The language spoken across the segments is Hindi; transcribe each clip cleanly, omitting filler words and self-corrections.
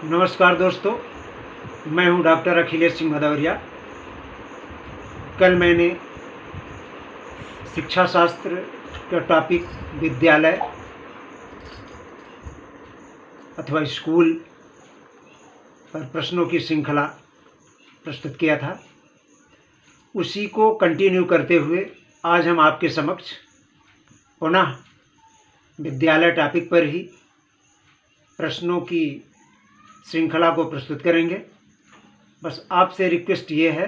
नमस्कार दोस्तों, मैं हूं डॉक्टर अखिलेश सिंह भदौरिया। कल मैंने शिक्षा शास्त्र का टॉपिक विद्यालय अथवा स्कूल पर प्रश्नों की श्रृंखला प्रस्तुत किया था। उसी को कंटिन्यू करते हुए आज हम आपके समक्ष पुनः विद्यालय टॉपिक पर ही प्रश्नों की श्रृंखला को प्रस्तुत करेंगे। बस आपसे रिक्वेस्ट ये है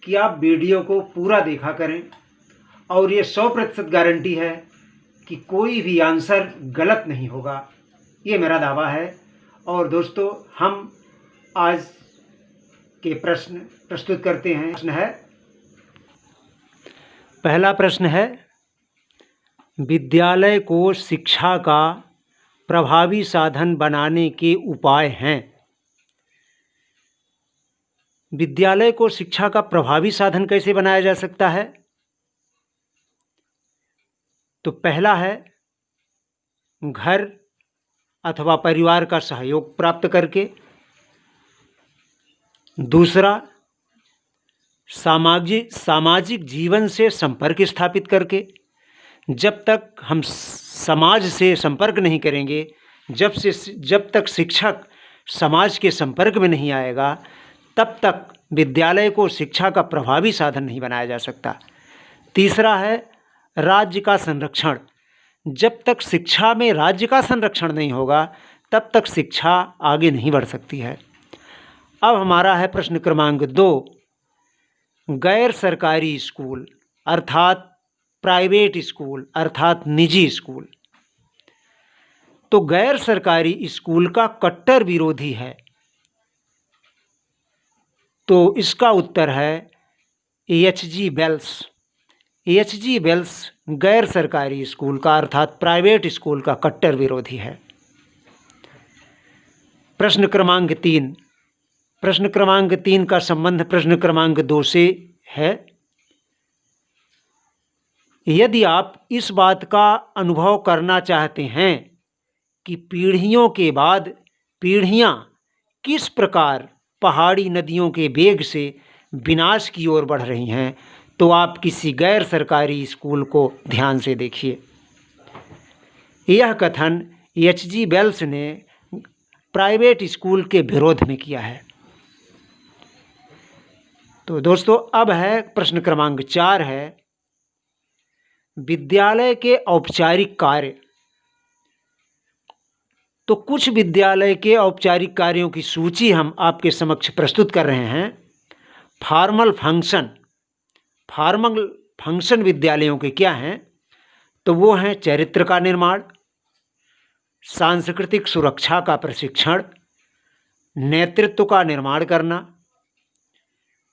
कि आप वीडियो को पूरा देखा करें और ये 100% गारंटी है कि कोई भी आंसर गलत नहीं होगा, ये मेरा दावा है। और दोस्तों, हम आज के प्रश्न प्रस्तुत करते हैं। प्रश्न है, पहला प्रश्न है, विद्यालय को शिक्षा का प्रभावी साधन बनाने के उपाय हैं। विद्यालय को शिक्षा का प्रभावी साधन कैसे बनाया जा सकता है? तो पहला है घर अथवा परिवार का सहयोग प्राप्त करके। दूसरा, सामाजिक जीवन से संपर्क स्थापित करके। जब तक हम समाज से संपर्क नहीं करेंगे, जब तक शिक्षक समाज के संपर्क में नहीं आएगा, तब तक विद्यालय को शिक्षा का प्रभावी साधन नहीं बनाया जा सकता। तीसरा है राज्य का संरक्षण। जब तक शिक्षा में राज्य का संरक्षण नहीं होगा, तब तक शिक्षा आगे नहीं बढ़ सकती है। अब हमारा है प्रश्न क्रमांक 2, गैर सरकारी स्कूल अर्थात प्राइवेट स्कूल अर्थात निजी स्कूल। तो गैर सरकारी स्कूल का कट्टर विरोधी है, तो इसका उत्तर है एच.जी. वेल्स। एच.जी. वेल्स गैर सरकारी स्कूल का अर्थात प्राइवेट स्कूल का कट्टर विरोधी है। प्रश्न क्रमांक 3। प्रश्न क्रमांक 3 का संबंध प्रश्न क्रमांक 2 से है। यदि आप इस बात का अनुभव करना चाहते हैं कि पीढ़ियों के बाद पीढ़ियां किस प्रकार पहाड़ी नदियों के वेग से विनाश की ओर बढ़ रही हैं, तो आप किसी गैर सरकारी स्कूल को ध्यान से देखिए। यह कथन एच.जी. वेल्स ने प्राइवेट स्कूल के विरोध में किया है। तो दोस्तों, अब है प्रश्न क्रमांक 4 है, विद्यालय के औपचारिक कार्य। तो कुछ विद्यालय के औपचारिक कार्यों की सूची हम आपके समक्ष प्रस्तुत कर रहे हैं। फॉर्मल फंक्शन विद्यालयों के क्या हैं? तो वो हैं चरित्र का निर्माण, सांस्कृतिक सुरक्षा का प्रशिक्षण, नेतृत्व का निर्माण करना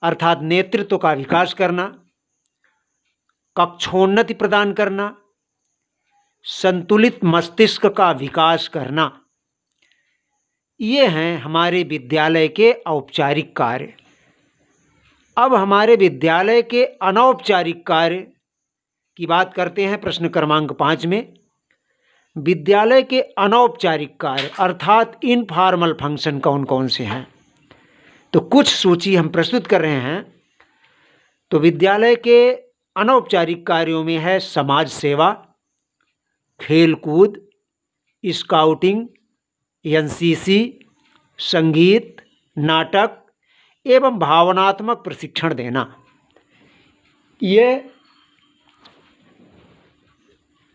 अर्थात नेतृत्व का विकास करना, कक्षोन्नति प्रदान करना, संतुलित मस्तिष्क का विकास करना। ये हैं हमारे विद्यालय के औपचारिक कार्य। अब हमारे विद्यालय के अनौपचारिक कार्य की बात करते हैं। प्रश्न क्रमांक 5 में विद्यालय के अनौपचारिक कार्य अर्थात इनफॉर्मल फंक्शन कौन कौन से हैं? तो कुछ सूची हम प्रस्तुत कर रहे हैं। तो विद्यालय के अनौपचारिक कार्यों में है समाज सेवा, खेलकूद, स्काउटिंग, एनसीसी, संगीत, नाटक एवं भावनात्मक प्रशिक्षण देना। ये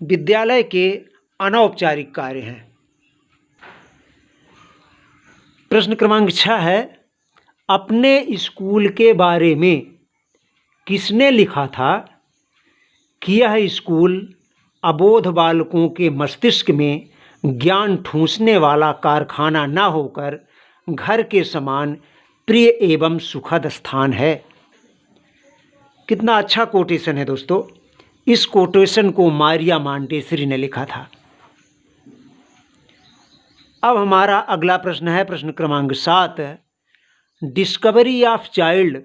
विद्यालय के अनौपचारिक कार्य हैं। प्रश्न क्रमांक 6 है, अपने स्कूल के बारे में किसने लिखा था कि यह स्कूल अबोध बालकों के मस्तिष्क में ज्ञान ठूंसने वाला कारखाना न होकर घर के समान प्रिय एवं सुखद स्थान है? कितना अच्छा कोटेशन है दोस्तों। इस कोटेशन को मारिया मांटेसरी ने लिखा था। अब हमारा अगला प्रश्न है प्रश्न क्रमांक 7, discovery of child.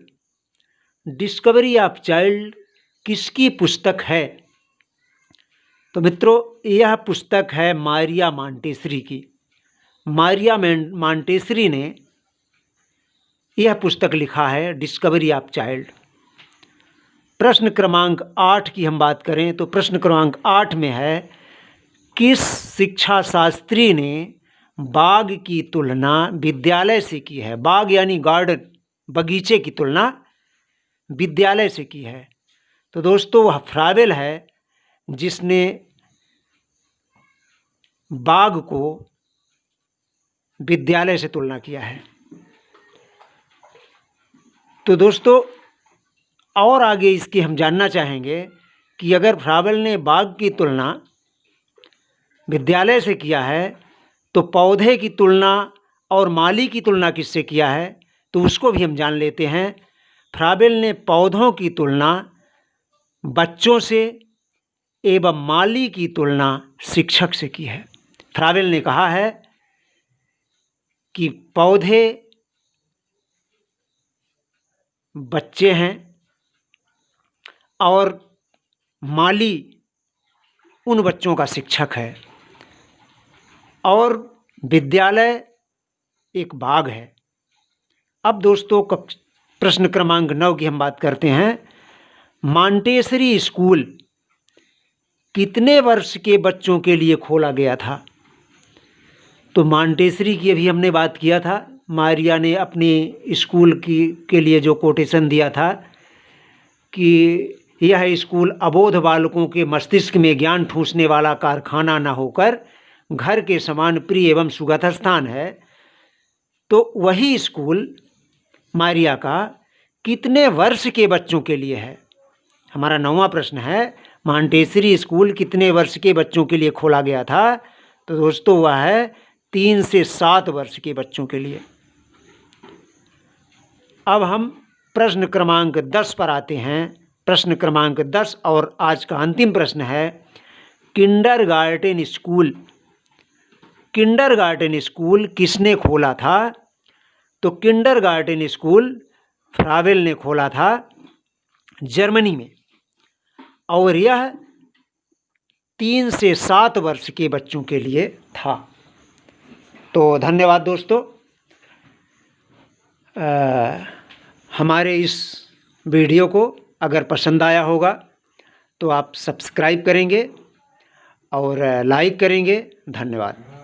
Discovery of child किसकी पुस्तक है? तो मित्रों, यह पुस्तक है मारिया मांटेसरी की। मारिया मॉन्टेसरी ने यह पुस्तक लिखा है, डिस्कवरी ऑफ चाइल्ड। प्रश्न क्रमांक 8 की हम बात करें तो प्रश्न क्रमांक 8 में है, किस शिक्षा शास्त्री ने बाग की तुलना विद्यालय से की है? बाग यानी गार्डन, बगीचे की तुलना विद्यालय से की है। तो दोस्तों वह फ्रावेल है जिसने बाग को विद्यालय से तुलना किया है। तो दोस्तों और आगे इसकी हम जानना चाहेंगे कि अगर फ्रावेल ने बाग की तुलना विद्यालय से किया है तो पौधे की तुलना और माली की तुलना किससे किया है, तो उसको भी हम जान लेते हैं। फ्रावेल ने पौधों की तुलना बच्चों से एवं माली की तुलना शिक्षक से की है। फ्रावेल ने कहा है कि पौधे बच्चे हैं और माली उन बच्चों का शिक्षक है, और विद्यालय एक बाग है। अब दोस्तों प्रश्न क्रमांक 9 की हम बात करते हैं। मॉन्टेसरी स्कूल कितने वर्ष के बच्चों के लिए खोला गया था? तो मॉन्टेसरी की अभी हमने बात किया था। मारिया ने अपने स्कूल के लिए जो कोटेशन दिया था कि यह स्कूल अबोध बालकों के मस्तिष्क में ज्ञान ठूंसने वाला कारखाना न होकर घर के समान प्रिय एवं सुगत स्थान है। तो वही स्कूल मारिया का कितने वर्ष के बच्चों के लिए है? हमारा 9वां प्रश्न है, मॉन्टेसरी स्कूल कितने वर्ष के बच्चों के लिए खोला गया था? तो दोस्तों वह है 3 से 7 वर्ष के बच्चों के लिए। अब हम प्रश्न क्रमांक 10 पर आते हैं। प्रश्न क्रमांक 10 और आज का अंतिम प्रश्न है, किंडरगार्टन स्कूल किसने खोला था? तो किंडरगार्टन स्कूल फ्रावेल ने खोला था जर्मनी में, और यह 3 से 7 वर्ष के बच्चों के लिए था। तो धन्यवाद दोस्तों। हमारे इस वीडियो को अगर पसंद आया होगा तो आप सब्सक्राइब करेंगे और लाइक करेंगे। धन्यवाद।